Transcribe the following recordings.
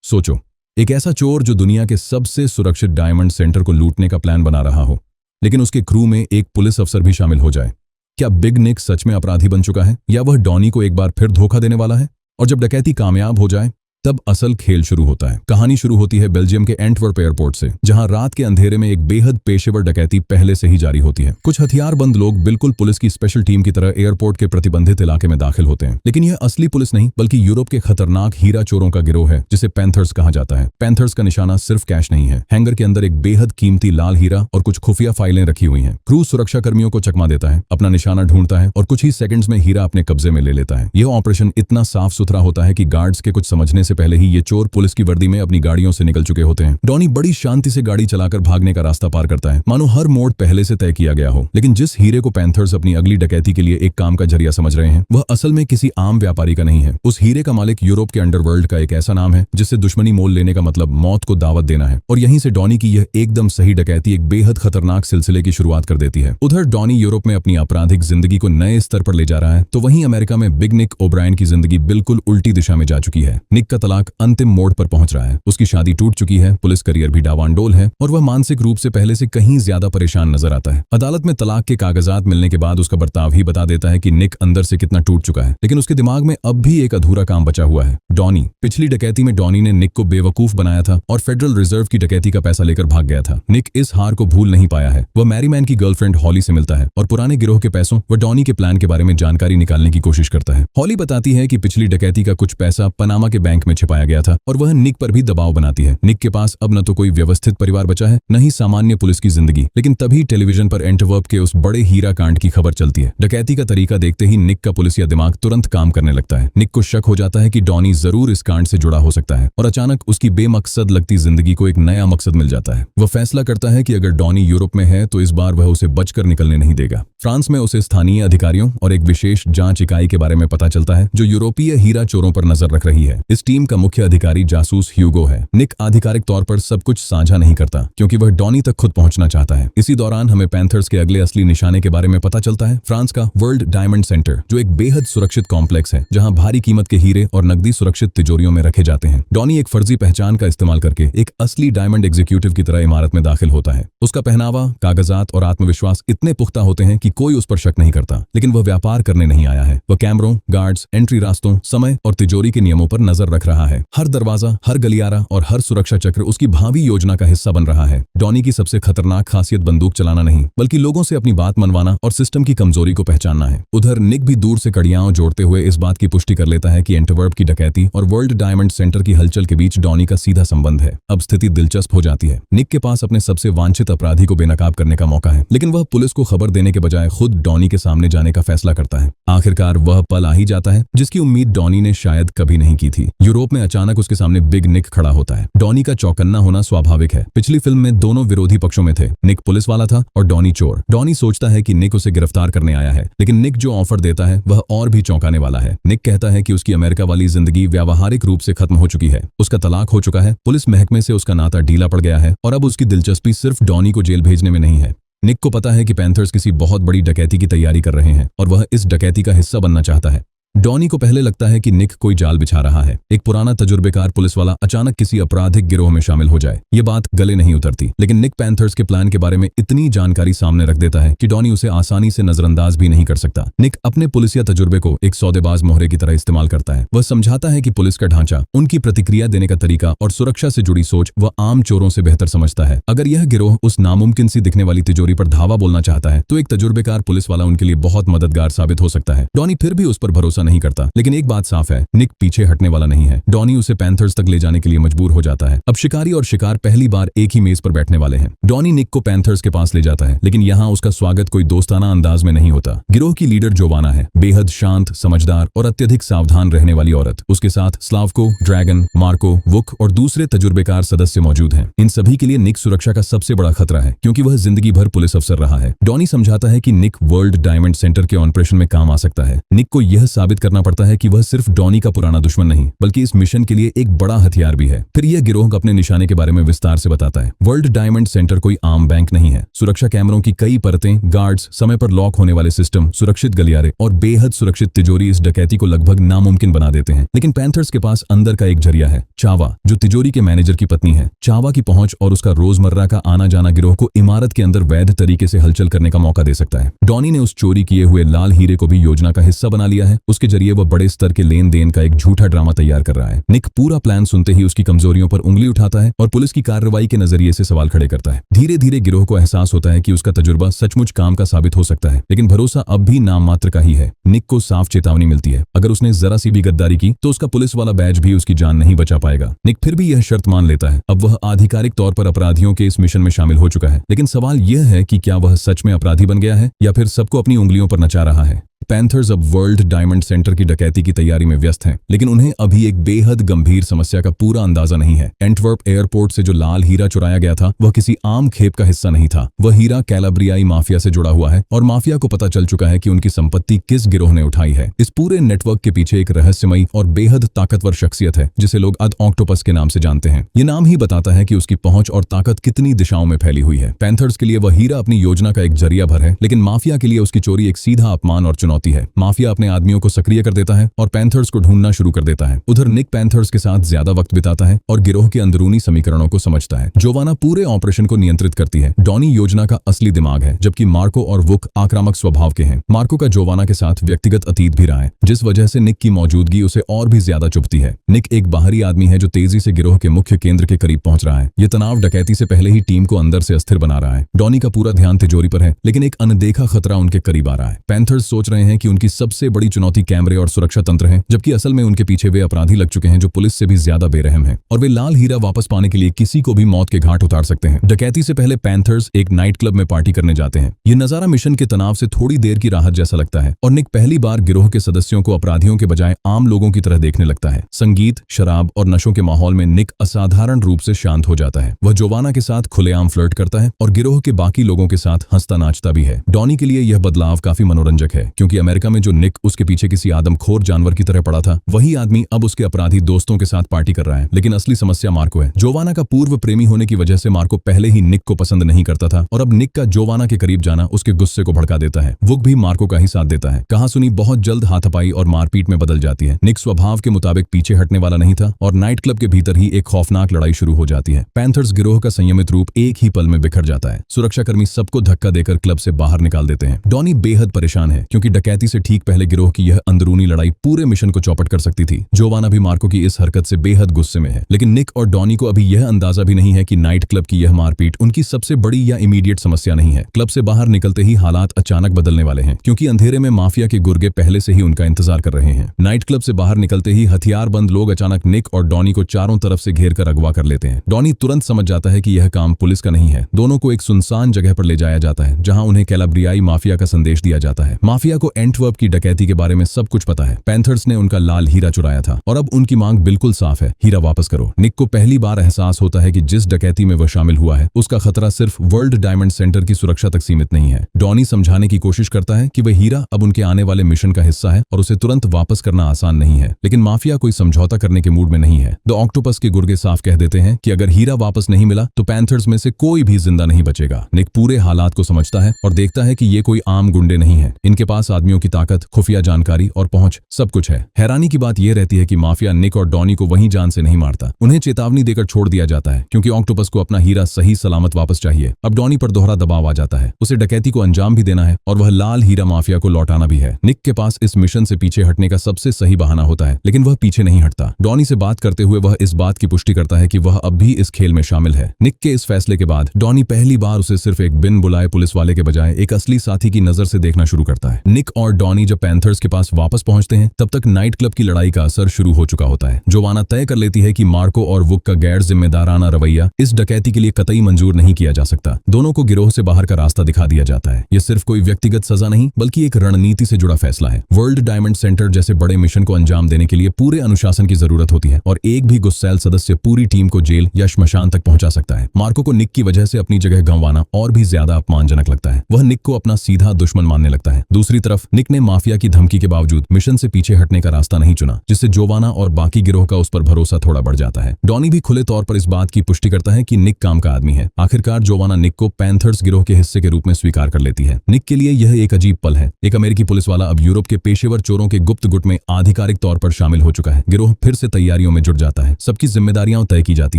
सोचो, एक ऐसा चोर जो दुनिया के सबसे सुरक्षित डायमंड सेंटर को लूटने का प्लान बना रहा हो, लेकिन उसके क्रू में एक पुलिस अफसर भी शामिल हो जाए। क्या बिग निक सच में अपराधी बन चुका है, या वह डॉनी को एक बार फिर धोखा देने वाला है? और जब डकैती कामयाब हो जाए, तब असल खेल शुरू होता है। कहानी शुरू होती है बेल्जियम के एंटवर्प एयरपोर्ट से, जहां रात के अंधेरे में एक बेहद पेशेवर डकैती पहले से ही जारी होती है। कुछ हथियारबंद लोग बिल्कुल पुलिस की स्पेशल टीम की तरह एयरपोर्ट के प्रतिबंधित इलाके में दाखिल होते हैं। लेकिन यह असली पुलिस नहीं, बल्कि यूरोप के खतरनाक हीरा चोरों का गिरोह है, जिसे पैंथर्स कहा जाता है। पैंथर्स का निशाना सिर्फ कैश नहीं है। हैंगर के अंदर एक बेहद कीमती लाल हीरा और कुछ खुफिया फाइलें रखी हुई हैं। क्रू सुरक्षा कर्मियों को चकमा देता है, अपना निशाना ढूंढता है और कुछ ही सेकंड्स में हीरा अपने कब्जे में ले लेता है। यह ऑपरेशन इतना साफ सुथरा होता है कि गार्ड्स के कुछ समझने से पहले ही ये चोर पुलिस की वर्दी में अपनी गाड़ियों से निकल चुके होते हैं। डॉनी बड़ी शांति से गाड़ी चलाकर भागने का रास्ता पार करता है, मानो हर मोड़ पहले से तय किया गया हो। लेकिन जिस हीरे को पैंथर्स अपनी अगली डकैती के लिए एक काम का जरिया समझ रहे हैं, वह असल में किसी आम व्यापारी का नहीं है। उस हीरे का मालिक यूरोप के अंडरवर्ल्ड का एक ऐसा नाम है जिससे दुश्मनी मोल लेने का मतलब मौत को दावत देना है। और यहीं से डॉनी की यह एकदम सही डकैती एक बेहद खतरनाक सिलसिले की शुरुआत कर देती है। उधर डॉनी यूरोप में अपनी आपराधिक जिंदगी को नए स्तर पर ले जा रहा है, तो वहीं अमेरिका में बिग निक ओब्रायन की जिंदगी बिल्कुल उल्टी दिशा में जा चुकी है। निक का तलाक अंतिम मोड़ पर पहुंच रहा है। उसकी शादी टूट चुकी है, पुलिस करियर भी डावांडोल है और वह मानसिक रूप से पहले से कहीं ज्यादा परेशान नजर आता है। अदालत में तलाक के कागजात मिलने के बाद उसका बर्ताव ही बता देता है कि निक अंदर से कितना टूट चुका है। लेकिन उसके दिमाग में अब भी एक अधूरा काम बचा हुआ है, डॉनी। पिछली डकैती में डॉनी ने निक को बेवकूफ बनाया था और फेडरल रिजर्व की डकैती का पैसा लेकर भाग गया था। निक इस हार को भूल नहीं पाया है। वह मैरीमैन की गर्लफ्रेंड हॉली से मिलता है और पुराने गिरोह के पैसों व डॉनी के प्लान के बारे में जानकारी निकालने की कोशिश करता है। हॉली बताती है कि पिछली डकैती का कुछ पैसा पनामा के बैंक में छिपाया गया था और वह निक पर भी दबाव बनाती है। निक के पास अब न तो कोई व्यवस्थित परिवार बचा है, न ही सामान्य पुलिस की जिंदगी। लेकिन तभी टेलीविजन पर एंटवर्प के उस बड़े हीरा कांड की खबर चलती है। डकैती का तरीका देखते ही निक का पुलिसिया दिमाग तुरंत काम करने लगता है। निक को शक हो जाता है कि डॉनी जरूर इस कांड से जुड़ा हो सकता है और अचानक उसकी बेमकसद लगती जिंदगी को एक नया मकसद मिल जाता है। वह फैसला करता है कि अगर डॉनी यूरोप में है तो इस बार वह उसे बचकर निकलने नहीं देगा। फ्रांस में उसे स्थानीय अधिकारियों और एक विशेष जांच इकाई के बारे में पता चलता है जो यूरोपीय हीरा चोरों पर नजर रख रही है। इस टीम का मुख्य अधिकारी जासूस ह्यूगो है। निक आधिकारिक तौर पर सब कुछ साझा नहीं करता क्योंकि वह डॉनी तक खुद पहुंचना चाहता है। इसी दौरान हमें पैंथर्स के अगले असली निशाने के बारे में पता चलता है, फ्रांस का वर्ल्ड डायमंड सेंटर, जो एक बेहद सुरक्षित कॉम्प्लेक्स है जहां भारी कीमत के हीरे और नकदी सुरक्षित तिजोरियों में रखे जाते हैं। डॉनी एक फर्जी पहचान का इस्तेमाल करके एक असली डायमंड एग्जीक्यूटिव की तरह इमारत में दाखिल होता है। उसका पहनावा, कागजात और आत्मविश्वास इतने पुख्ता होते हैं कि कोई उस पर शक नहीं करता। लेकिन वह व्यापार करने नहीं आया है। वह कैमरों, गार्ड्स, एंट्री रास्तों, समय और तिजोरी के नियमों पर नजर रख रहा है। हर दरवाजा, हर गलियारा और हर सुरक्षा चक्र उसकी भावी योजना का हिस्सा बन रहा है। डॉनी की सबसे खतरनाक खासियत बंदूक चलाना नहीं, बल्कि लोगों से अपनी बात मनवाना और सिस्टम की कमजोरी को पहचानना है। उधर निक भी दूर से कड़ियां जोड़ते हुए इस बात की पुष्टि कर लेता है कि एंटवर्प की डकैती और वर्ल्ड डायमंड सेंटर की हलचल के बीच डॉनी का सीधा संबंध है। अब स्थिति दिलचस्प हो जाती है। निक के पास अपने सबसे वांछित अपराधी को बेनकाब करने का मौका है, लेकिन वह पुलिस को खबर देने के बजाय खुद डॉनी के सामने जाने का फैसला करता है। आखिरकार वह पल आ ही जाता है जिसकी उम्मीद डॉनी ने शायद कभी नहीं की थी। यूरोप में अचानक उसके सामने बिग निक खड़ा होता है। डॉनी का चौकन्ना होना स्वाभाविक है। पिछली फिल्म में दोनों विरोधी पक्षों में थे। निक पुलिस वाला था और डॉनी चोर। डॉनी सोचता है कि निक उसे गिरफ्तार करने आया है, लेकिन निक जो ऑफर देता है वह और भी चौंकाने वाला है। निक कहता है कि उसकी अमेरिका वाली जिंदगी व्यावहारिक रूप से खत्म हो चुकी है। उसका तलाक हो चुका है, पुलिस महकमे से उसका नाता ढीला पड़ गया है और अब उसकी दिलचस्पी सिर्फ डॉनी को जेल भेजने में नहीं है। निक को पता है कि पैंथर्स किसी बहुत बड़ी डकैती की तैयारी कर रहे हैं और वह इस डकैती का हिस्सा बनना चाहता है। डॉनी को पहले लगता है कि निक कोई जाल बिछा रहा है। एक पुराना तजुर्बेकार पुलिस वाला अचानक किसी आपराधिक गिरोह में शामिल हो जाए, ये बात गले नहीं उतरती। लेकिन निक पैंथर्स के प्लान के बारे में इतनी जानकारी सामने रख देता है कि डॉनी उसे आसानी से नजरअंदाज भी नहीं कर सकता। निक अपने पुलिसिया तजुर्बे को एक सौदेबाज मोहरे की तरह इस्तेमाल करता है। वह समझाता है कि पुलिस का ढांचा, उनकी प्रतिक्रिया देने का तरीका और सुरक्षा से जुड़ी सोच वह आम चोरों से बेहतर समझता है। अगर यह गिरोह उस नामुमकिन सी दिखने वाली तिजोरी पर धावा बोलना चाहता है तो एक तजुर्बेकार पुलिस वाला उनके लिए बहुत मददगार साबित हो सकता है। डॉनी फिर भी उस पर भरोसा नहीं करता, लेकिन एक बात साफ है, निक पीछे हटने वाला नहीं है। डॉनी उसे पैंथर्स तक ले जाने के लिए मजबूर हो जाता है। अब शिकारी और शिकार पहली बार एक ही मेज पर बैठने वाले हैं। डॉनी निक को पैंथर्स के पास ले जाता है, लेकिन यहाँ उसका स्वागत कोई दोस्ताना अंदाज में नहीं होता। गिरोह की लीडर जोवाना है, बेहद शांत, समझदार और अत्यधिक सावधान रहने वाली औरत। उसके साथ स्लावको, ड्रैगन, मार्को, वुक और दूसरे तजुर्बेकार सदस्य मौजूद हैं। इन सभी के लिए निक सुरक्षा का सबसे बड़ा खतरा है, क्योंकि वह जिंदगी भर पुलिस अफसर रहा है। डॉनी समझाता है कि निक वर्ल्ड डायमंड सेंटर के ऑपरेशन में काम आ सकता है। निक को यह साबित साबित करना पड़ता है कि वह सिर्फ डॉनी का पुराना दुश्मन नहीं बल्कि इस मिशन के लिए एक बड़ा हथियार भी है। फिर यह गिरोह अपने निशाने के बारे में विस्तार से बताता है। वर्ल्ड डायमंड सेंटर कोई आम बैंक नहीं है। सुरक्षा कैमरों की कई परतें, गार्ड्स, समय पर लॉक होने वाले सिस्टम, सुरक्षित गलियारे और बेहद सुरक्षित तिजोरी इस डकैती को लगभग नामुमकिन बना देते हैं। लेकिन पैंथर्स के पास अंदर का एक जरिया है, चावा, जो तिजोरी के मैनेजर की पत्नी है। चावा की पहुंच और उसका रोजमर्रा का आना जाना गिरोह को इमारत के अंदर वैध तरीके से हलचल करने का मौका दे सकता है। डॉनी ने उस चोरी किए हुए लाल हीरे को भी योजना का हिस्सा बना लिया है। उसके जरिए वह बड़े स्तर के लेन देन का एक झूठा ड्रामा तैयार कर रहा है। निक पूरा प्लान सुनते ही उसकी कमजोरियों पर उंगली उठाता है और पुलिस की कार्रवाई के नजरिए से सवाल खड़े करता है। धीरे धीरे गिरोह को एहसास होता है कि उसका तजुर्बा सचमुच काम का साबित हो सकता है, लेकिन भरोसा अब भी नाम मात्र का ही है। निक को साफ चेतावनी मिलती है, अगर उसने जरा सी भी गद्दारी की तो उसका पुलिस वाला बैज भी उसकी जान नहीं बचा पाएगा। निक फिर भी यह शर्त मान लेता है। अब वह आधिकारिक तौर पर अपराधियों के इस मिशन में शामिल हो चुका है, लेकिन सवाल यह है कि क्या वह सच में अपराधी बन गया है या फिर सबको अपनी उंगलियों पर नचा रहा है। पैंथर्स अब वर्ल्ड डायमंड सेंटर की डकैती की तैयारी में व्यस्त हैं, लेकिन उन्हें अभी एक बेहद गंभीर समस्या का पूरा अंदाजा नहीं है। एंटवर्प एयरपोर्ट से जो लाल हीरा चुराया गया था वह किसी आम खेप का हिस्सा नहीं था। वह हीरा कैलाब्रियाई माफिया से जुड़ा हुआ है और माफिया को पता चल चुका है कि उनकी संपत्ति किस गिरोह ने उठाई है। इस पूरे नेटवर्क के पीछे एक रहस्यमयी और बेहद ताकतवर शख्सियत है जिसे लोग अद ऑक्टोपस के नाम से जानते हैं। ये नाम ही बताता है कि उसकी पहुंच और ताकत कितनी दिशाओं में फैली हुई है। पैंथर्स के लिए वह हीरा अपनी योजना का एक जरिया भर है, लेकिन माफिया के लिए उसकी चोरी एक सीधा अपमान और चुनौती है। माफिया अपने आदमियों को सक्रिय कर देता है और पैंथर्स को ढूंढना शुरू कर देता है। उधर निक पैंथर्स के साथ ज्यादा वक्त बिताता है और गिरोह के अंदरूनी समीकरणों को समझता है। जोवाना पूरे ऑपरेशन को नियंत्रित करती है। डॉनी योजना का असली दिमाग है, जबकि मार्को और वुक आक्रामक स्वभाव के हैं। मार्को का जोवाना के साथ व्यक्तिगत अतीत भी रहा है, जिस वजह से निक की मौजूदगी उसे और भी ज्यादा चुभती है। निक एक बाहरी आदमी है जो तेजी से गिरोह के मुख्य केंद्र के करीब पहुंच रहा है। यह तनाव डकैती से पहले ही टीम को अंदर से अस्थिर बना रहा है। डॉनी का पूरा ध्यान तिजोरी पर है, लेकिन एक अनदेखा खतरा उनके करीब आ रहा है। पैंथर्स सोच रहे हैं कि उनकी सबसे बड़ी चुनौती कैमरे और सुरक्षा तंत्र है, जबकि असल में उनके पीछे वे अपराधी लग चुके हैं जो पुलिस से भी ज्यादा बेरहम हैं और वे लाल हीरा वापस पाने के लिए किसी को भी मौत के घाट उतार सकते हैं। डकैती से पहले पैंथर्स एक नाइट क्लब में पार्टी करने जाते हैं। यह नजारा मिशन के तनाव से थोड़ी देर की राहत जैसा लगता है और निक पहली बार गिरोह के सदस्यों को अपराधियों के बजाय आम लोगों की तरह देखने लगता है। संगीत, शराब और नशों के माहौल में निक असाधारण रूप से शांत हो जाता है। वह जोवाना के साथ खुलेआम फ्लर्ट करता है और गिरोह के बाकी लोगों के साथ हंसता नाचता भी है। डॉनी के लिए यह बदलाव काफी मनोरंजक है, क्योंकि अमेरिका में जो निक उसके पीछे किसी आदमखोर जानवर की तरह पड़ा था, वही आदमी अब उसके अपराधी दोस्तों के साथ पार्टी कर रहा है। लेकिन असली समस्या मार्को है। जोवाना का पूर्व प्रेमी होने की वजह से मार्को पहले ही निक को पसंद नहीं करता था और अब निक का जोवाना के करीब जाना उसके गुस्से को भड़का देता है। वुक भी मार्को का ही साथ देता है। कहासुनी बहुत जल्द हाथापाई और मारपीट में बदल जाती है। निक स्वभाव के मुताबिक पीछे हटने वाला नहीं था और नाइट क्लब के भीतर ही एक खौफनाक लड़ाई शुरू हो जाती है। पैंथर्स गिरोह का संयमित रूप एक ही पल में बिखर जाता है। सुरक्षाकर्मी सबको धक्का देकर क्लब से बाहर निकाल देते हैं। डॉनी बेहद परेशान है, क्योंकि डकैती से ठीक पहले गिरोह की यह अंदरूनी लड़ाई पूरे मिशन को चौपट कर सकती थी। जोवाना भी मार्को की इस हरकत से बेहद गुस्से में है, लेकिन निक और डॉनी को अभी यह अंदाजा भी नहीं है कि नाइट क्लब की यह मारपीट उनकी सबसे बड़ी या इमीडिएट समस्या नहीं है। क्लब से बाहर निकलते ही हालात अचानक बदलने वाले हैं, क्योंकि अंधेरे में माफिया के गुर्गे पहले से ही उनका इंतजार कर रहे हैं। नाइट क्लब से बाहर निकलते ही हथियारबंद लोग अचानक निक और डॉनी को चारों तरफ से घेर कर अगवा कर लेते हैं। डॉनी तुरंत समझ जाता है कि यह काम पुलिस का नहीं है। दोनों को एक सुनसान जगह पर ले जाया जाता है, जहां उन्हें कैलाब्रियाई माफिया का संदेश दिया जाता है। माफिया को एंटवर्प की डकैती के बारे में सब कुछ पता है। पैंथर्स ने उनका लाल हीरा चुराया था और अब उनकी मांग बिल्कुल साफ है, हीरा वापस करो। निक को पहली बार एहसास होता है कि जिस डकैती में वह शामिल हुआ है उसका खतरा सिर्फ वर्ल्ड डायमंड सेंटर की सुरक्षा तक सीमित नहीं है। डॉनी समझाने की कोशिश करता है कि वह हीरा अब उनके आने वाले मिशन का हिस्सा है और उसे तुरंत वापस करना आसान नहीं है, लेकिन माफिया कोई समझौता करने के मूड में नहीं है। द ऑक्टोपस के गुर्गे साफ कह देते हैं कि अगर हीरा वापस नहीं मिला तो पैंथर्स में से कोई भी जिंदा नहीं बचेगा। निक पूरे हालात को समझता है और देखता है कि ये कोई आम गुंडे नहीं है। इनके पास आदमियों की ताकत, खुफिया जानकारी और पहुंच सब कुछ है। हैरानी की बात यह रहती है कि माफिया निक और डॉनी को वहीं जान से नहीं मारता। उन्हें चेतावनी देकर छोड़ दिया जाता है, क्योंकि ऑक्टोपस को अपना हीरा सही सलामत वापस चाहिए। अब डॉनी पर दोहरा दबाव आ जाता है। उसे डकैती को अंजाम भी देना है और वह लाल हीरा माफिया को लौटाना भी है। निक के पास इस मिशन से पीछे हटने का सबसे सही बहाना होता है, लेकिन वह पीछे नहीं हटता। डॉनी से बात करते हुए वह इस बात की पुष्टि करता है कि वह अब भी इस खेल में शामिल है। निक के इस फैसले के बाद डॉनी पहली बार उसे सिर्फ एक बिन बुलाए पुलिस वाले के बजाय एक असली साथी की नजर से देखना शुरू करता है। निक और डॉनी जब पैंथर्स के पास वापस पहुंचते हैं, तब तक नाइट क्लब की लड़ाई का असर शुरू हो चुका होता है। जोवाना तय कर लेती है कि मार्को और वुक का गैर जिम्मेदाराना रवैया इस डकैती के लिए कतई मंजूर नहीं किया जा सकता। दोनों को गिरोह से बाहर का रास्ता दिखा दिया जाता है। यह सिर्फ कोई व्यक्तिगत सजा नहीं, बल्कि एक रणनीति से जुड़ा फैसला है। वर्ल्ड डायमंड सेंटर जैसे बड़े मिशन को अंजाम देने के लिए पूरे अनुशासन की जरूरत होती है और एक भी गुस्सैल सदस्य पूरी टीम को जेल या श्मशान तक पहुंचा सकता है। मार्को को निक की वजह से अपनी जगह गंवाना और भी ज्यादा अपमानजनक लगता है। वह निक को अपना सीधा दुश्मन मानने लगता है। दूसरी तरफ तरफ निक ने माफिया की धमकी के बावजूद मिशन से पीछे हटने का रास्ता नहीं चुना, जिससे जोवाना और बाकी गिरोह का उस पर भरोसा थोड़ा बढ़ जाता है। डॉनी भी खुले तौर पर इस बात की पुष्टि करता है कि निक काम का आदमी है। आखिरकार जोवाना निक को पैंथर्स गिरोह के हिस्से के रूप में स्वीकार कर लेती है। निक के लिए यह एक अजीब पल है। एक अमेरिकी पुलिस वाला अब यूरोप के पेशेवर चोरों के गुप्त गुट में आधिकारिक तौर पर शामिल हो चुका है। गिरोह फिर से तैयारियों में जुट जाता है। सबकी जिम्मेदारियां तय की जाती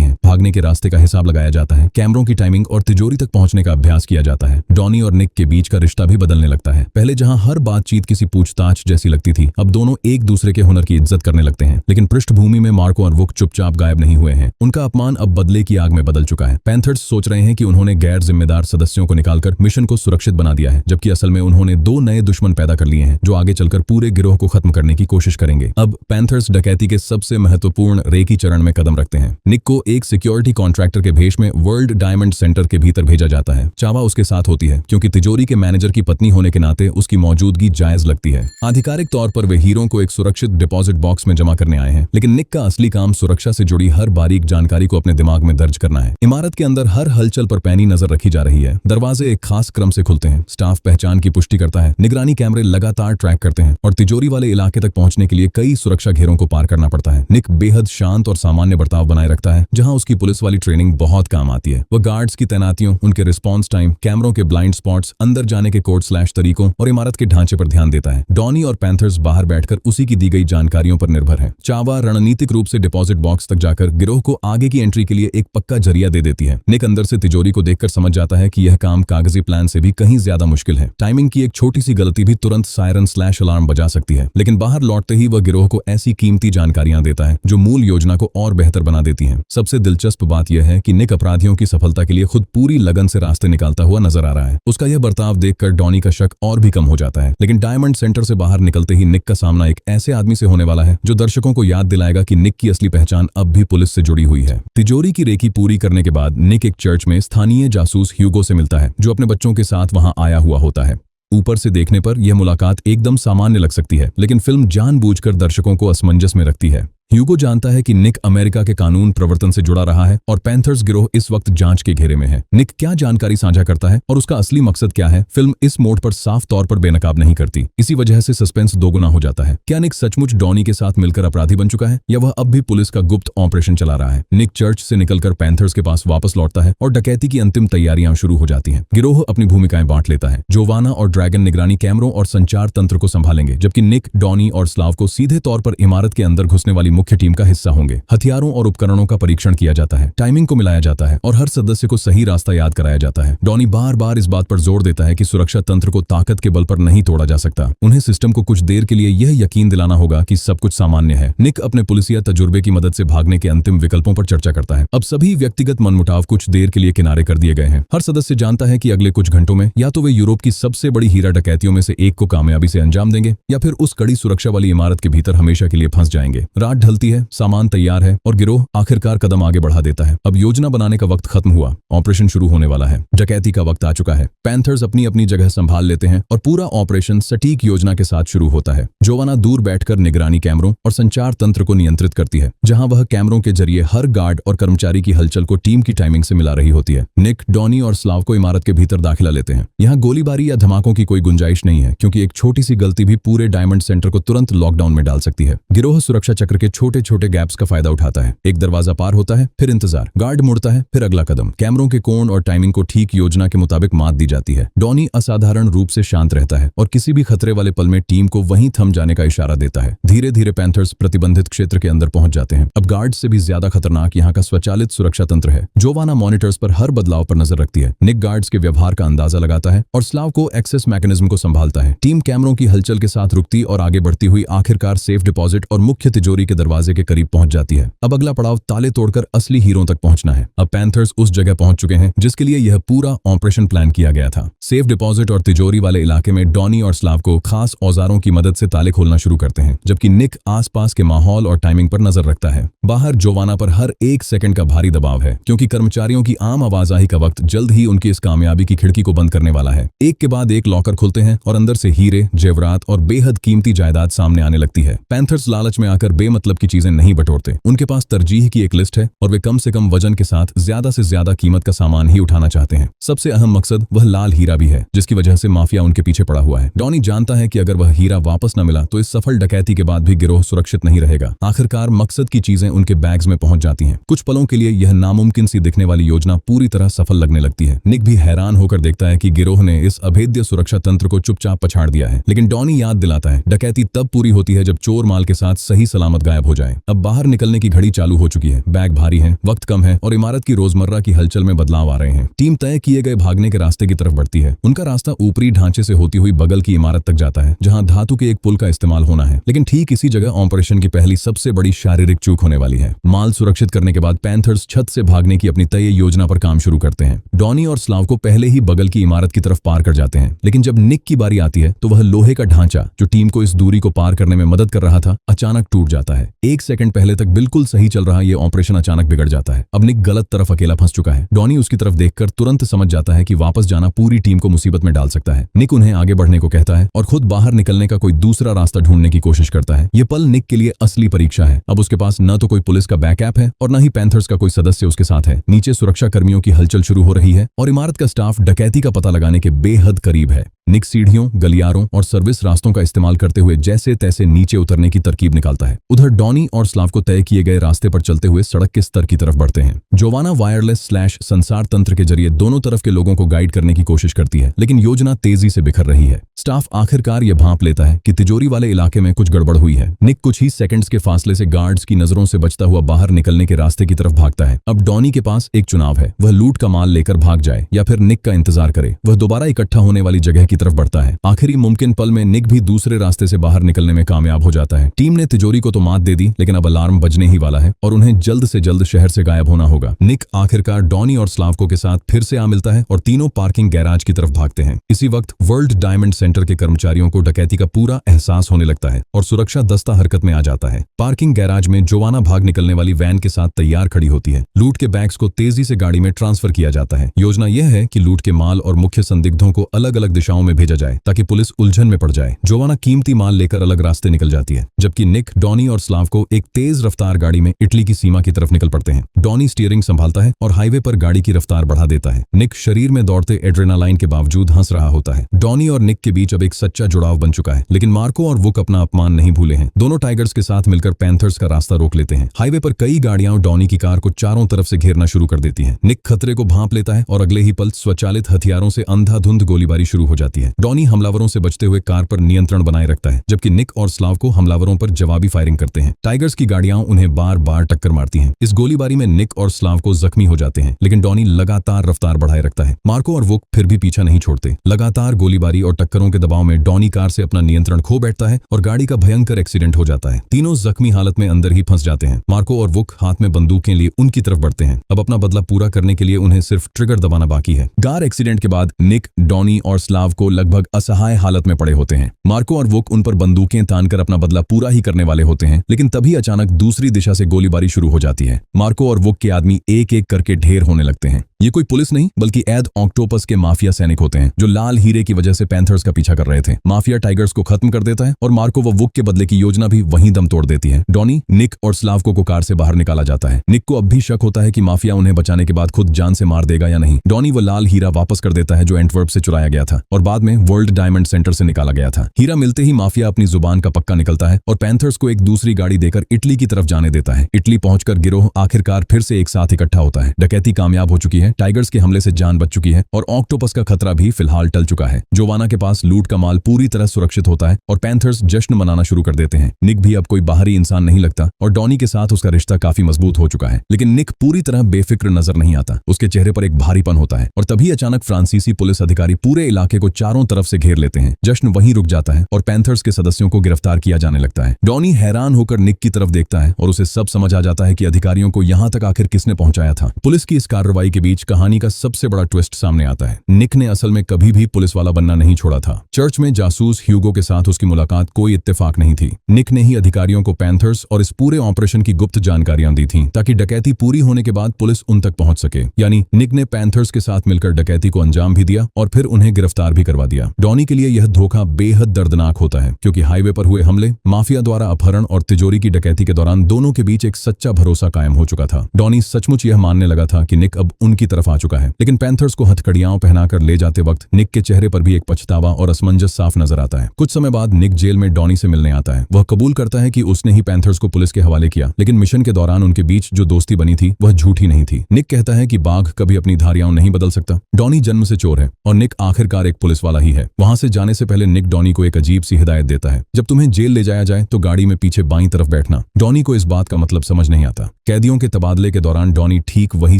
हैं। भागने के रास्ते का हिसाब लगाया जाता है। कैमरों की टाइमिंग और तिजोरी तक पहुंचने का अभ्यास किया जाता है। डॉनी और निक के बीच का रिश्ता भी बदलने लगता है। पहले जहां हर बातचीत किसी पूछताछ जैसी लगती थी, अब दोनों एक दूसरे के हुनर की इज्जत करने लगते हैं। लेकिन पृष्ठभूमि में मार्को और वुक चुपचाप गायब नहीं हुए हैं। उनका अपमान अब बदले की आग में बदल चुका है। पैंथर्स सोच रहे हैं कि उन्होंने गैर जिम्मेदार सदस्यों को निकालकर मिशन को सुरक्षित बना दिया है, जबकि असल में उन्होंने 2 नए दुश्मन पैदा कर लिए हैं जो आगे चलकर पूरे गिरोह को खत्म करने की कोशिश करेंगे। अब पैंथर्स डकैती के सबसे महत्वपूर्ण रेकी चरण में कदम रखते हैं। निक को एक सिक्योरिटी कॉन्ट्रैक्टर के भेष में वर्ल्ड डायमंड सेंटर के भीतर भेजा जाता है। चावा उसके साथ होती है क्योंकि तिजोरी के मैनेजर की पत्नी होने के नाते उसकी मौजूदगी जायज लगती है। आधिकारिक तौर पर वे हीरो को एक सुरक्षित डिपॉजिट बॉक्स में जमा करने आए हैं, लेकिन निक का असली काम सुरक्षा से जुड़ी हर बारीक जानकारी को अपने दिमाग में दर्ज करना है। इमारत के अंदर हर हलचल पर पैनी नजर रखी जा रही है। दरवाजे एक खास क्रम से खुलते हैं। स्टाफ पहचान की पुष्टि करता है। निगरानी कैमरे लगातार ट्रैक करते हैं और तिजोरी वाले इलाके तक पहुंचने के लिए कई सुरक्षा घेरों को पार करना पड़ता है। निक बेहद शांत और सामान्य बर्ताव बनाए रखता है, जहां उसकी पुलिस वाली ट्रेनिंग बहुत काम आती है। वह गार्ड्स की तैनातियों, उनके रिस्पॉन्स टाइम, कैमरों के ब्लाइंड स्पॉट्स, अंदर जाने के कोड स्लैश तरीकों और इमारत के ढांचे पर ध्यान देता है। डॉनी और पैंथर्स बाहर बैठकर उसी की दी गई जानकारियों पर निर्भर है। चावा रणनीतिक रूप से डिपॉजिट बॉक्स तक जाकर गिरोह को आगे की एंट्री के लिए एक पक्का जरिया दे देती है। निक अंदर से तिजोरी को देखकर समझ जाता है कि यह काम कागजी प्लान से भी कहीं ज्यादा मुश्किल है। टाइमिंग की एक छोटी सी गलती भी तुरंत सायरन स्लैश अलार्म बजा सकती है। लेकिन बाहर लौटते ही वह गिरोह को ऐसी कीमती जानकारियां देता है जो मूल योजना को और बेहतर बना देती हैं। सबसे दिलचस्प बात यह है कि निक अपराधियों की सफलता के लिए खुद पूरी लगन से रास्ते निकालता हुआ नजर आ रहा है। उसका यह बर्ताव देखकर डॉनी का शक और भी कम हो जाता है। लेकिन डायमंड सेंटर से बाहर निकलते ही निक का सामना एक ऐसे आदमी से होने वाला है जो दर्शकों को याद दिलाएगा कि निक की असली पहचान अब भी पुलिस से जुड़ी हुई है। तिजोरी की रेकी पूरी करने के बाद निक एक चर्च में स्थानीय जासूस ह्यूगो से मिलता है, जो अपने बच्चों के साथ वहां आया हुआ होता है। ऊपर से देखने पर यह मुलाकात एकदम सामान्य लग सकती है, लेकिन फिल्म जानबूझकर दर्शकों को असमंजस में रखती है। ह्यूगो जानता है कि निक अमेरिका के कानून प्रवर्तन से जुड़ा रहा है और पैंथर्स गिरोह इस वक्त जांच के घेरे में है। निक क्या जानकारी साझा करता है और उसका असली मकसद क्या है, फिल्म इस मोड पर साफ तौर पर बेनकाब नहीं करती। इसी वजह से सस्पेंस दोगुना हो जाता है। क्या निक सचमुच डॉनी के साथ मिलकर अपराधी बन चुका है या वह अब भी पुलिस का गुप्त ऑपरेशन चला रहा है? निक चर्च से निकलकर पैंथर्स के पास वापस लौटता है और डकैती की अंतिम तैयारियां शुरू हो जाती हैं। गिरोह अपनी भूमिकाएं बांट लेता है। जोवाना और ड्रैगन निगरानी कैमरों और संचार तंत्र को संभालेंगे, जबकि निक, डॉनी और स्लाव को सीधे तौर पर इमारत के अंदर घुसने वाली मुख्य टीम का हिस्सा होंगे। हथियारों और उपकरणों का परीक्षण किया जाता है, टाइमिंग को मिलाया जाता है और हर सदस्य को सही रास्ता याद कराया जाता है। डॉनी बार बार इस बात पर जोर देता है कि सुरक्षा तंत्र को ताकत के बल पर नहीं तोड़ा जा सकता। उन्हें सिस्टम को कुछ देर के लिए यह यकीन दिलाना होगा कि सब कुछ सामान्य है। निक अपने पुलिसिया तजुर्बे की मदद से भागने के अंतिम विकल्पों पर चर्चा करता है। अब सभी व्यक्तिगत मनमुटाव कुछ देर के लिए किनारे कर दिए गए हैं। हर सदस्य जानता है कि अगले कुछ घंटों में या तो वे यूरोप की सबसे बड़ी हीरा डकैतियों में से एक को कामयाबी से अंजाम देंगे या फिर उस कड़ी सुरक्षा वाली इमारत के भीतर हमेशा के लिए फंस जाएंगे। रात ढलती है, सामान तैयार है और गिरोह आखिरकार कदम आगे बढ़ा देता है। अब योजना बनाने का वक्त खत्म हुआ, ऑपरेशन शुरू होने वाला है। डकैती का वक्त आ चुका है। पैंथर्स अपनी अपनी जगह संभाल लेते हैं और पूरा ऑपरेशन सटीक योजना के साथ शुरू होता है। जोवाना दूर बैठकर निगरानी कैमरों और संचार तंत्र को नियंत्रित करती है, जहां वह कैमरों के जरिए हर गार्ड और कर्मचारी की हलचल को टीम की टाइमिंग से मिला रही होती है। निक, डॉनी और स्लाव को इमारत के भीतर दाखिला लेते हैं। यहाँ गोलीबारी या धमाकों की कोई गुंजाइश नहीं है, क्योंकि एक छोटी सी गलती भी पूरे डायमंड सेंटर को तुरंत लॉकडाउन में डाल सकती है। गिरोह सुरक्षा चक्र के छोटे छोटे गैप्स का फायदा उठाता है। एक दरवाजा पार होता है, फिर इंतजार, गार्ड मुड़ता है, फिर अगला कदम। कैमरों के कोण और टाइमिंग को ठीक योजना के मुताबिक मात दी जाती है। डॉनी असाधारण रूप से शांत रहता है और किसी भी खतरे वाले पल में टीम को वहीं थम जाने का इशारा देता है। धीरे धीरे पैंथर्स प्रतिबंधित क्षेत्र के अंदर पहुंच जाते हैं। अब गार्ड से भी ज्यादा खतरनाक यहाँ का स्वचालित सुरक्षा तंत्र है। जोवाना मॉनिटर्स पर हर बदलाव पर नजर रखती है। निक गार्ड्स के व्यवहार का अंदाजा लगाता है और स्लाव को एक्सेस मैकेनिज्म को संभालता है। टीम कैमरों की हलचल के साथ रुकती और आगे बढ़ती हुई आखिरकार सेफ डिपॉजिट और मुख्य तिजोरी के दरवाजे के करीब पहुंच जाती है। अब अगला पड़ाव ताले तोड़कर असली हीरो तक पहुंचना है। अब पैंथर्स उस जगह पहुंच चुके हैं जिसके लिए यह पूरा ऑपरेशन प्लान किया गया था। सेफ डिपॉजिट और तिजोरी वाले इलाके में डॉनी और स्लाव को खास औजारों की मदद से ताले खोलना शुरू करते हैं, जबकि निक आसपास के माहौल और टाइमिंग पर नजर रखता है। बाहर जोवाना पर हर एक सेकंड का भारी दबाव है, क्योंकि कर्मचारियों की आम आवाजाही का वक्त जल्द ही उनकी इस कामयाबी की खिड़की को बंद करने वाला है। एक के बाद एक लॉकर खुलते हैं और अंदर से हीरे, जेवरात और बेहद कीमती जायदाद सामने आने लगती है। पैंथर्स लालच में आकर बेमतलब की चीजें नहीं बटोरते। उनके पास तरजीह की एक लिस्ट है और वे कम से कम वजन के साथ ज्यादा से ज्यादा कीमत का सामान ही उठाना चाहते हैं। सबसे अहम मकसद वह लाल हीरा भी है, जिसकी वजह से माफिया उनके पीछे पड़ा हुआ है। डॉनी जानता है कि अगर वह हीरा वापस न मिला तो इस सफल डकैती के बाद भी गिरोह सुरक्षित नहीं रहेगा। आखिरकार मकसद की चीजें उनके बैग्स में पहुंच जाती हैं। कुछ पलों के लिए यह नामुमकिन सी दिखने वाली योजना पूरी तरह सफल लगने लगती है। निक भी हैरान होकर देखता है कि गिरोह ने इस अभेद्य सुरक्षा तंत्र को चुपचाप पछाड़ दिया है। लेकिन डॉनी याद दिलाता है, डकैती तब पूरी होती है जब चोर माल के साथ सही सलामत गायब हो जाए। अब बाहर निकलने की घड़ी चालू हो चुकी है। बैग भारी है, वक्त कम है और इमारत की रोजमर्रा की हलचल में बदलाव आ रहे हैं। टीम तय किए गए भागने के रास्ते की तरफ बढ़ती है। उनका रास्ता ऊपरी ढांचे से होती हुई बगल की इमारत तक जाता है, जहां धातु के एक पुल का इस्तेमाल होना है। लेकिन ठीक इसी जगह ऑपरेशन की पहली सबसे बड़ी शारीरिक चूक होने वाली है। माल सुरक्षित करने के बाद पैंथर्स छत से भागने की अपनी तय योजना पर काम शुरू करते हैं। डॉनी और स्लावको पहले ही बगल की इमारत की तरफ पार कर जाते हैं। लेकिन जब निक की बारी आती है तो वह लोहे का ढांचा जो टीम को इस दूरी को पार करने में मदद कर रहा था, अचानक टूट जाता है। एक सेकंड पहले तक बिल्कुल सही चल रहा ये ऑपरेशन अचानक बिगड़ जाता है। अब निक गलत तरफ अकेला फंस चुका है। डॉनी उसकी तरफ देखकर तुरंत समझ जाता है कि वापस जाना पूरी टीम को मुसीबत में डाल सकता है। निक उन्हें आगे बढ़ने को कहता है और खुद बाहर निकलने का कोई दूसरा रास्ता ढूंढने की कोशिश करता है। ये पल निक के लिए असली परीक्षा है। अब उसके पास न तो कोई पुलिस का बैकअप है और न ही पैंथर्स का कोई सदस्य उसके साथ है। नीचे सुरक्षा कर्मियों की हलचल शुरू हो रही है और इमारत का स्टाफ डकैती का पता लगाने के बेहद करीब है। निक सीढ़ियों, गलियारों और सर्विस रास्तों का इस्तेमाल करते हुए जैसे तैसे नीचे उतरने की तरकीब निकालता है। उधर डॉनी और स्लावको तय किए गए रास्ते पर चलते हुए सड़क के स्तर की तरफ बढ़ते हैं। जोवाना वायरलेस / संसार तंत्र के जरिए दोनों तरफ के लोगों को गाइड करने की कोशिश करती है, लेकिन योजना तेजी से बिखर रही है। स्टाफ आखिरकार यह भांप लेता है कि तिजोरी वाले इलाके में कुछ गड़बड़ हुई है। निक कुछ ही सेकंड्स के फासले से गार्ड्स की नजरों से बचता हुआ बाहर निकलने के रास्ते की तरफ भागता है। अब डॉनी के पास एक चुनाव है, वह लूट का माल लेकर भाग जाए या फिर निक का इंतजार करे। वह दोबारा इकट्ठा होने वाली जगह की तरफ बढ़ता है। आखिरी मुमकिन पल में निक भी दूसरे रास्ते से बाहर निकलने में कामयाब हो जाता है। टीम ने तिजोरी को तो मात दे दी, लेकिन अब अलार्म बजने ही वाला है और उन्हें जल्द से जल्द शहर से गायब होना होगा। निक आखिरकार डॉनी और स्लावको के साथ फिर से आ मिलता है और तीनों पार्किंग गैराज की तरफ भागते हैं। इसी वक्त वर्ल्ड डायमंड सेंटर के कर्मचारियों को डकैती का पूरा एहसास होने लगता है और सुरक्षा दस्ता हरकत में आ जाता है। पार्किंग गैराज में जोवाना भाग निकलने वाली वैन के साथ तैयार खड़ी होती है। लूट के बैग्स को तेजी से गाड़ी में ट्रांसफर किया जाता है। योजना यह है कि लूट के माल और मुख्य संदिग्धों को अलग अलग दिशाओं में भेजा जाए ताकि पुलिस उलझन में पड़ जाए। जोवाना कीमती माल लेकर अलग रास्ते निकल जाती है, जबकि निक, डॉनी और स्लावको एक तेज रफ्तार गाड़ी में इटली की सीमा की तरफ निकल पड़ते हैं। डॉनी स्टीयरिंग संभालता है और हाईवे पर गाड़ी की रफ्तार बढ़ा देता है। निक शरीर में दौड़ते एड्रेनालाइन के बावजूद हंस रहा होता है। डॉनी और निक के बीच अब एक सच्चा जुड़ाव बन चुका है, लेकिन मार्को और वुक अपना अपमान नहीं भूले हैं। दोनों टाइगर्स के साथ मिलकर पैंथर्स का रास्ता रोक लेते हैं। हाईवे पर कई गाड़ियां डॉनी की कार को चारों तरफ से घेरना शुरू कर देती हैं। निक खतरे को भांप लेता है और अगले ही पल स्वचालित हथियारों से अंधाधुंध गोलीबारी शुरू हो जाती है। डॉनी हमलावरों से बचते हुए कार पर नियंत्रण बनाए रखता है, जबकि निक और स्लावको हमलावरों पर जवाबी फायरिंग करते हैं। टाइगर्स की गाड़ियां उन्हें बार बार टक्कर मारती हैं। इस गोलीबारी में निक और स्लावको जख्मी हो जाते हैं, लेकिन डॉनी लगातार रफ्तार बढ़ाए रखता है। मार्को और वुक फिर भी पीछा नहीं छोड़ते। लगातार गोलीबारी और टक्करों के दबाव में डॉनी कार से अपना नियंत्रण खो बैठता है और गाड़ी का भयंकर एक्सीडेंट हो जाता है। तीनों जख्मी हालत में अंदर ही फंस जाते हैं। मार्को और वुक हाथ में बंदूकें लिए उनकी तरफ बढ़ते हैं। अब अपना बदला पूरा करने के लिए उन्हें सिर्फ ट्रिगर दबाना बाकी है। कार एक्सीडेंट के बाद निक, डॉनी और स्लावको लगभग असहाय हालत में पड़े होते हैं। मार्को और वुक उन पर बंदूकें तानकर अपना बदला पूरा ही करने वाले होते हैं, लेकिन तभी अचानक दूसरी दिशा से गोलीबारी शुरू हो जाती है। मार्को और वुक के आदमी एक एक करके ढेर होने लगते हैं। ये कोई पुलिस नहीं बल्कि एड ऑक्टोपस के माफिया सैनिक होते हैं, जो लाल हीरे की वजह से पैंथर्स का पीछा कर रहे थे। माफिया टाइगर्स को खत्म कर देता है और मार्को व वुक के बदले की योजना भी वहीं दम तोड़ देती है। डॉनी, निक और स्लावको को कार से बाहर निकाला जाता है। निक को अब भी शक होता है कि माफिया उन्हें बचाने के बाद खुद जान से मार देगा या नहीं। डॉनी वो लाल हीरा वापस कर देता है जो एंटवर्प से चुराया गया था और बाद में वर्ल्ड डायमंड सेंटर से निकाला गया था। हीरा मिलते ही माफिया अपनी जुबान का पक्का निकलता है और पैंथर्स को एक दूसरी गाड़ी देकर इटली की तरफ जाने देता है। इटली पहुंचकर गिरोह आखिरकार फिर से एक साथ इकट्ठा होता है। डकैती कामयाब हो चुकी है, टाइगर्स के हमले से जान बच चुकी है और ऑक्टोपस का खतरा भी फिलहाल टल चुका है। जोवाना के पास लूट का माल पूरी तरह सुरक्षित होता है और पैंथर्स जश्न मनाना शुरू कर देते हैं। निक भी अब कोई बाहरी इंसान नहीं लगता और डॉनी के साथ उसका रिश्ता काफी मजबूत हो चुका है, लेकिन निक पूरी तरह बेफिक्र नजर नहीं आता। उसके चेहरे पर एक भारीपन होता है और तभी अचानक फ्रांसीसी पुलिस अधिकारी पूरे इलाके को चारों तरफ से घेर लेते हैं। जश्न वहीं रुक जाता है और पैंथर्स के सदस्यों को गिरफ्तार किया जाने लगता है। डॉनी हैरान होकर निक की तरफ देखता है और उसे सब समझ आ जाता है कि अधिकारियों को यहाँ तक आखिर किसने पहुंचाया था। पुलिस की इस कार्रवाई के बीच कहानी का सबसे बड़ा ट्विस्ट सामने आता है। निक ने असल में कभी भी पुलिस वाला बनना नहीं छोड़ा था। चर्च में जासूस ह्यूगो के साथ उसकी मुलाकात कोई इत्तेफाक नहीं थी। निक ने ही अधिकारियों को पैंथर्स और इस पूरे ऑपरेशन की गुप्त जानकारियां दी थीं ताकि डकैती पूरी होने के बाद पुलिस उन तक पहुंच सके। यानी निक ने पैंथर्स के साथ मिलकर डकैती को अंजाम भी दिया और फिर उन्हें गिरफ्तार भी करवा दिया। डॉनी के लिए यह धोखा बेहद दर्दनाक होता है क्योंकि हाईवे पर हुए हमले, माफिया द्वारा अपहरण और तिजोरी की डकैती के दौरान दोनों के बीच एक सच्चा भरोसा कायम हो चुका था। डॉनी सचमुच यह मानने लगा था कि निक अब उनकी तरफ आ चुका है, लेकिन पैंथर्स को हथकड़ियां पहनाकर ले जाते वक्त निक के चेहरे पर भी एक पछतावा और असमंजस साफ नजर आता है। कुछ समय बाद निक जेल में डॉनी से मिलने आता है। वह कबूल करता है कि उसने ही पैंथर्स को पुलिस के हवाले किया, लेकिन मिशन के दौरान उनके बीच जो दोस्ती बनी थी वह झूठी नहीं थी। निक कहता है कि बाघ कभी अपनी धारियां नहीं बदल सकता। डॉनी जन्म से चोर है और निक आखिरकार एक पुलिस वाला ही है। वहां से जाने से पहले निक डॉनी को एक अजीब सी हिदायत देता है, जब तुम्हें जेल ले जाया जाए तो गाड़ी में पीछे बाईं तरफ बैठना। डॉनी को इस बात का मतलब समझ नहीं आता। कैदियों के तबादले के दौरान डॉनी ठीक वही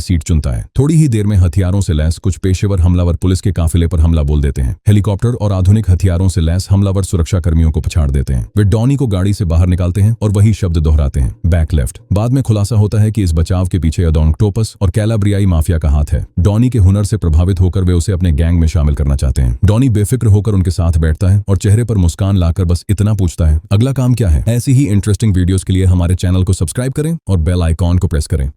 सीट चुनता है। थोड़ी ही देर में हथियारों से लैस कुछ पेशेवर हमलावर पुलिस के काफिले पर हमला बोल देते हैं। हेलीकॉप्टर और आधुनिक हथियारों से लैस हमलावर सुरक्षा कर्मियों को पछाड़ देते हैं। वे डॉनी को गाड़ी से बाहर निकालते हैं और वही शब्द दोहराते हैं, बैक लेफ्ट। बाद में खुलासा होता है कि इस बचाव के पीछे अडोंक्टोपस और कैलाब्रियाई माफिया का हाथ है। डॉनी के हुनर से प्रभावित होकर वे उसे अपने गैंग में शामिल करना चाहते हैं। डॉनी बेफिक्र होकर उनके साथ बैठता है और चेहरे पर मुस्कान लाकर बस इतना पूछता है, अगला काम क्या है। ऐसी ही इंटरेस्टिंग वीडियोस के लिए हमारे चैनल को सब्सक्राइब करें और बेल आइकॉन को प्रेस करें।